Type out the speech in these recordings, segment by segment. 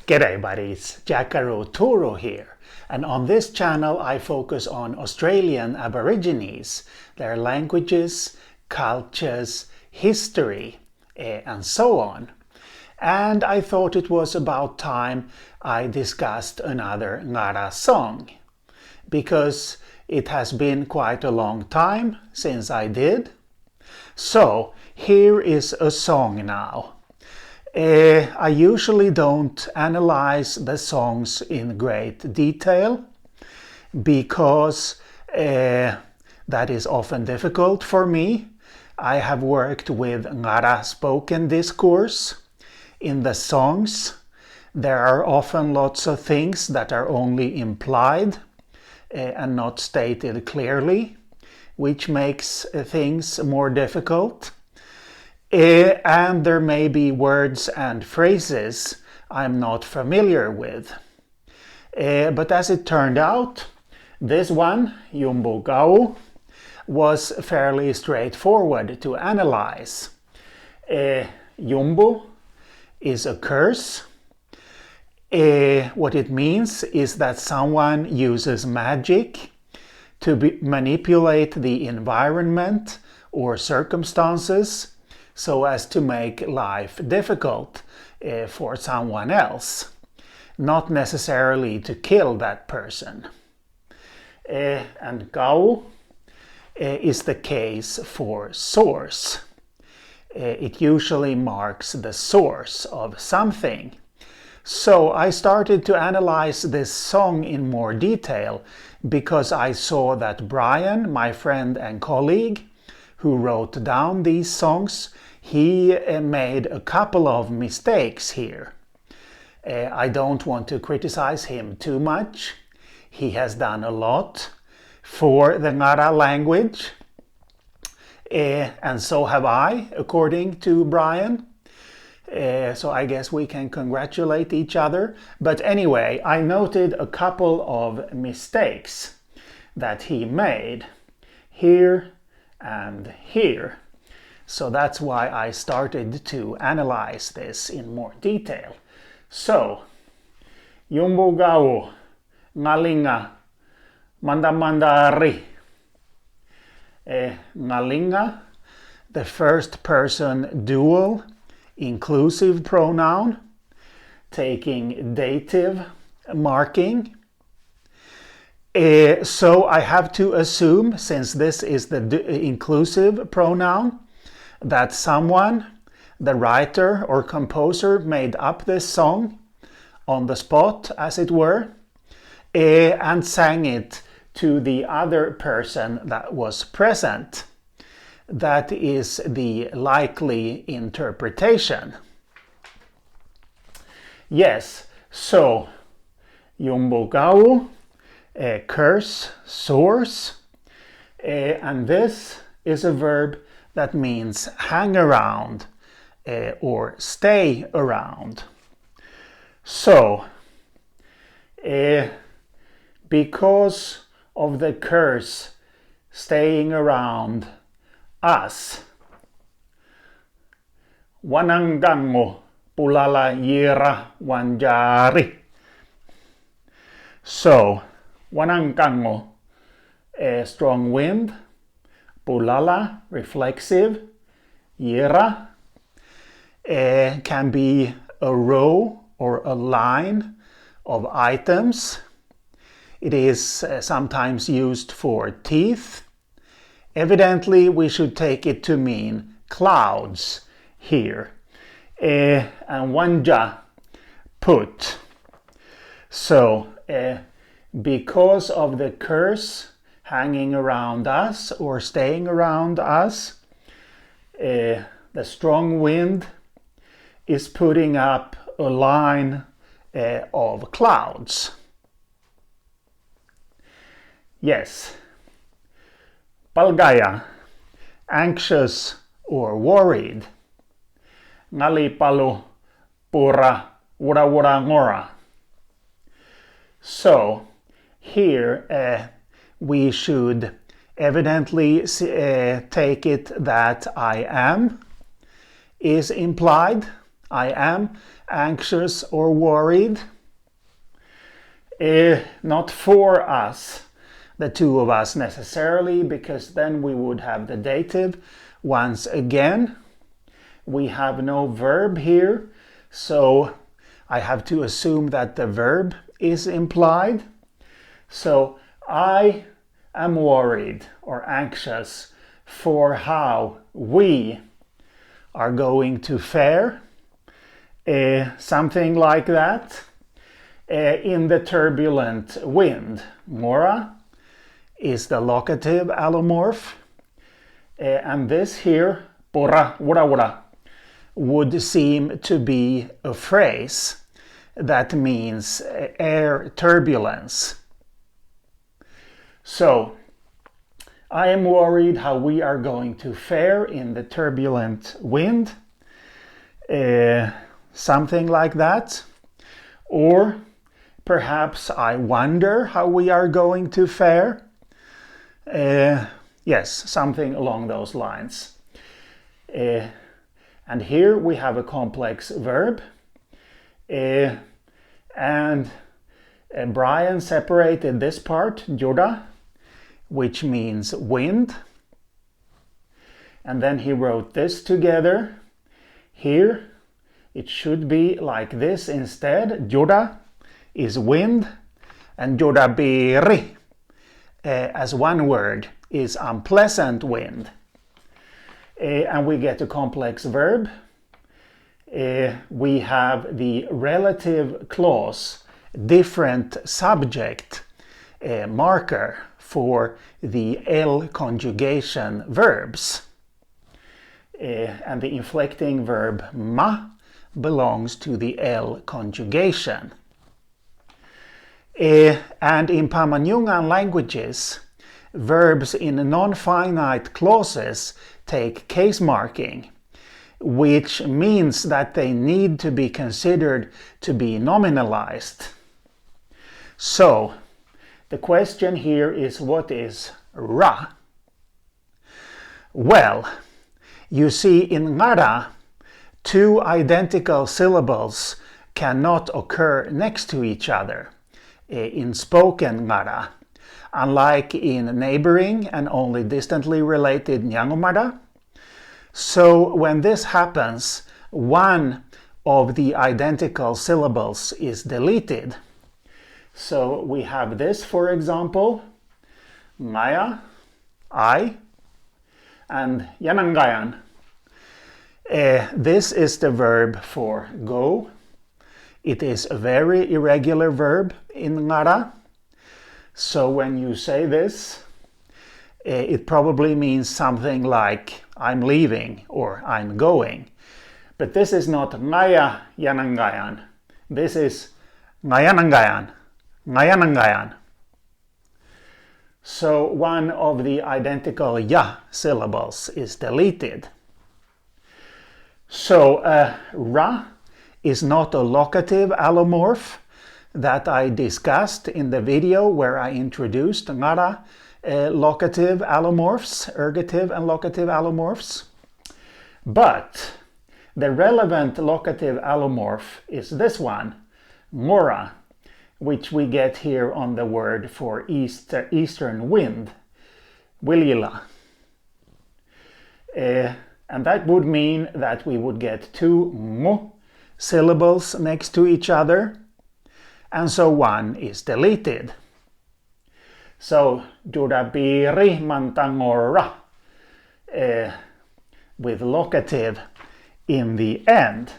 G'day buddies, Jackaroo Toro here, and on this channel I focus on Australian Aborigines, their languages, cultures, history, and so on. And I thought it was about time I discussed another Ngarla song, because it has been quite a long time since I did. So here is a song now. I usually don't analyze the songs in great detail because that is often difficult for me. I have worked with Ngarla spoken discourse. In the songs, there are often lots of things that are only implied and not stated clearly, which makes things more difficult. And there may be words and phrases I'm not familiar with. But as it turned out, this one, Yumbugau, was fairly straightforward to analyze. Yumbu is a curse. What it means is that someone uses magic to manipulate the environment or circumstances so as to make life difficult for someone else, not necessarily to kill that person. And Gau is the case for source. It usually marks the source of something. So I started to analyze this song in more detail because I saw that Brian, my friend and colleague, who wrote down these songs, he made a couple of mistakes here. I don't want to criticize him too much. He has done a lot for the Ngarla language, and so have I, according to Brian. So I guess we can congratulate each other. But anyway, I noted a couple of mistakes that he made here and here. So that's why I started to analyze this in more detail. So, Yumbugau, Ngalinga, Mandamandari. Ngalinga, the first person dual inclusive pronoun, taking dative marking. So I have to assume, since this is the inclusive pronoun, that someone, the writer or composer, made up this song on the spot, as it were, and sang it to the other person that was present. That is the likely interpretation. Yes, so Yumbugau, curse, source, and this is a verb that means hang around or stay around. So, because of the curse staying around us, Wanangango pulala yira wanjari. So, Wanangango, strong wind, pulala, reflexive, yira, can be a row or a line of items. It is sometimes used for teeth. Evidently, we should take it to mean clouds here. And wanja, put. So, because of the curse hanging around us or staying around us, the strong wind is putting up a line of clouds. Yes. Palgaya, anxious or worried. Ngalipalu pura wura ngora. So, here we should evidently take it that I am is implied, I am anxious or worried. Not for us, the two of us necessarily, because then we would have the dative. Once again, we have no verb here, so I have to assume that the verb is implied. So I am worried or anxious for how we are going to fare, something like that, in the turbulent wind. Mora is the locative allomorph, and this here, pora, wora, wora, would seem to be a phrase that means air turbulence. So, I am worried how we are going to fare in the turbulent wind. Something like that. Or perhaps I wonder how we are going to fare. Yes, something along those lines. And here we have a complex verb. And Brian separated this part, joda, which means wind. And then he wrote this together. Here it should be like this instead. Joda is wind, and joda biri, as one word, is unpleasant wind. And we get a complex verb. We have the relative clause, different subject marker for the L conjugation verbs. And the inflecting verb ma belongs to the L conjugation. And in Pama-Nyungan languages, verbs in non-finite clauses take case marking, which means that they need to be considered to be nominalized. So, the question here is, what is ra? Well, you see, in Ngarla, two identical syllables cannot occur next to each other in spoken Ngarla, unlike in neighboring and only distantly related Nyangomara. So when this happens, one of the identical syllables is deleted. So we have this, for example, ngaya, I, and yanangayan. This is the verb for go. It is a very irregular verb in Ngarla. So when you say this, it probably means something like I'm leaving or I'm going. But this is not ngaya yanangayan. This is ngayanangayan, ngayanangayan. So one of the identical ya syllables is deleted. So ra is not a locative allomorph that I discussed in the video where I introduced Ngarla locative allomorphs, ergative and locative allomorphs. But the relevant locative allomorph is this one, mora, which we get here on the word for eastern wind, wilila. And that would mean that we would get two mo syllables next to each other, and so one is deleted. So, jurabiri mantangora, with locative in the end.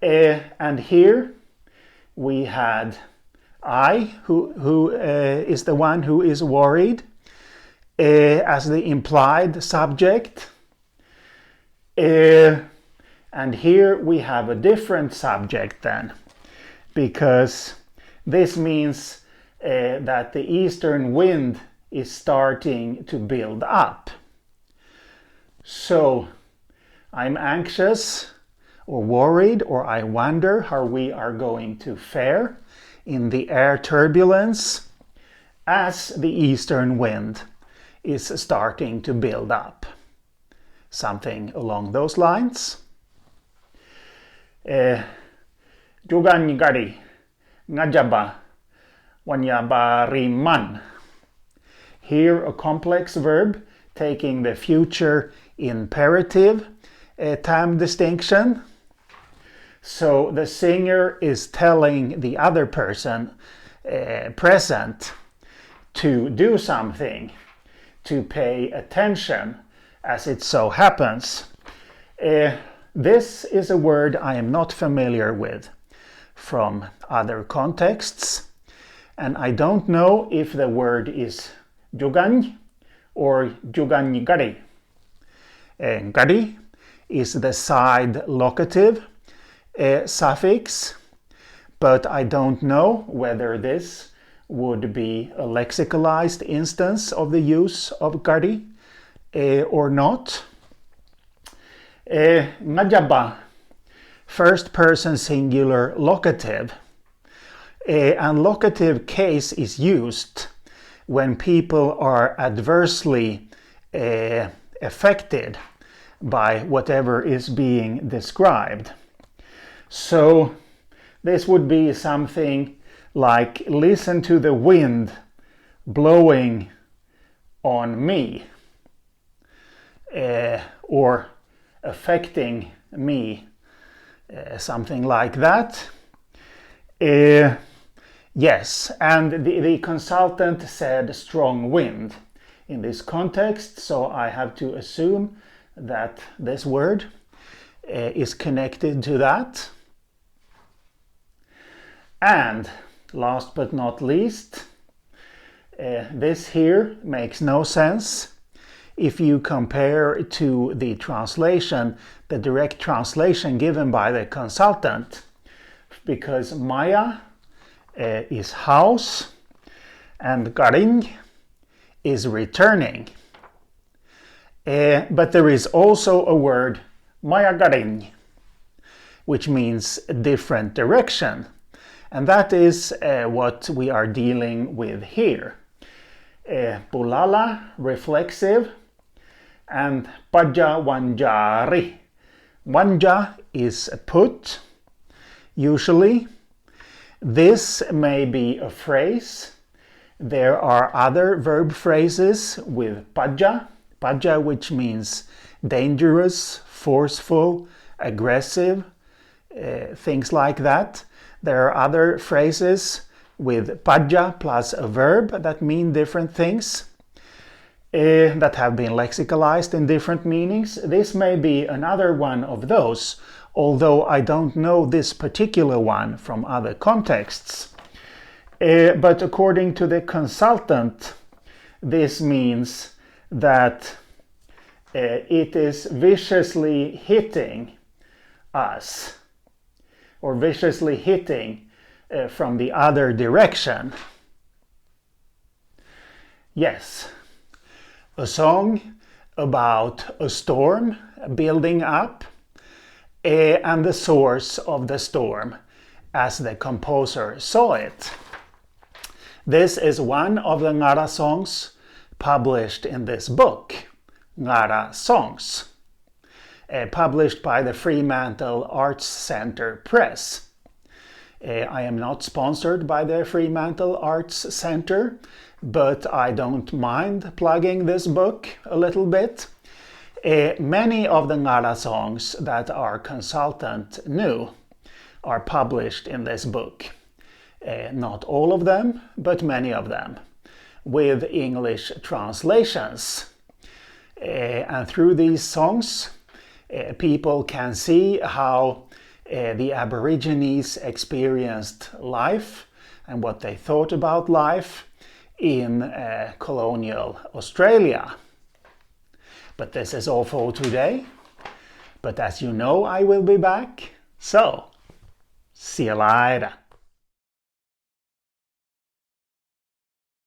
And here we had I, who is the one who is worried, as the implied subject. And here we have a different subject then, because this means that the eastern wind is starting to build up. So I'm anxious or worried, or I wonder how we are going to fare in the air turbulence as the eastern wind is starting to build up. Something along those lines. Juganyigari, ngajaba, wanyabariman. Here a complex verb taking the future imperative time distinction. So the singer is telling the other person present to do something, to pay attention, as it so happens. This is a word I am not familiar with from other contexts, and I don't know if the word is jugan or juganyigari. Gari is the side locative suffix, but I don't know whether this would be a lexicalized instance of the use of gari or not. Ngajaba, first person singular locative. And locative case is used when people are adversely affected by whatever is being described. So this would be something like, listen to the wind blowing on me, or affecting me, something like that. Yes, and the consultant said strong wind in this context, so I have to assume that this word is connected to that. And last but not least, this here makes no sense if you compare to the translation, the direct translation given by the consultant, because Maya is house and garing is returning. But there is also a word Maya garing, which means different direction. And that is what we are dealing with here. Pulala, reflexive, and paja wanjari. Wanja is put, usually. This may be a phrase. There are other verb phrases with paja, which means dangerous, forceful, aggressive, things like that. There are other phrases with paja plus a verb that mean different things, that have been lexicalized in different meanings. This may be another one of those, although I don't know this particular one from other contexts. But according to the consultant, this means that it is viciously hitting us, or viciously hitting from the other direction. Yes, a song about a storm building up and the source of the storm as the composer saw it. This is one of the Ngarla songs published in this book, Ngarla Songs, published by the Fremantle Arts Centre Press. I am not sponsored by the Fremantle Arts Centre, but I don't mind plugging this book a little bit. Many of the Ngarla songs that our consultant knew are published in this book. Not all of them, but many of them, with English translations. And through these songs, people can see how the Aborigines experienced life and what they thought about life in colonial Australia. But this is all for today. But as you know, I will be back. So, see you later.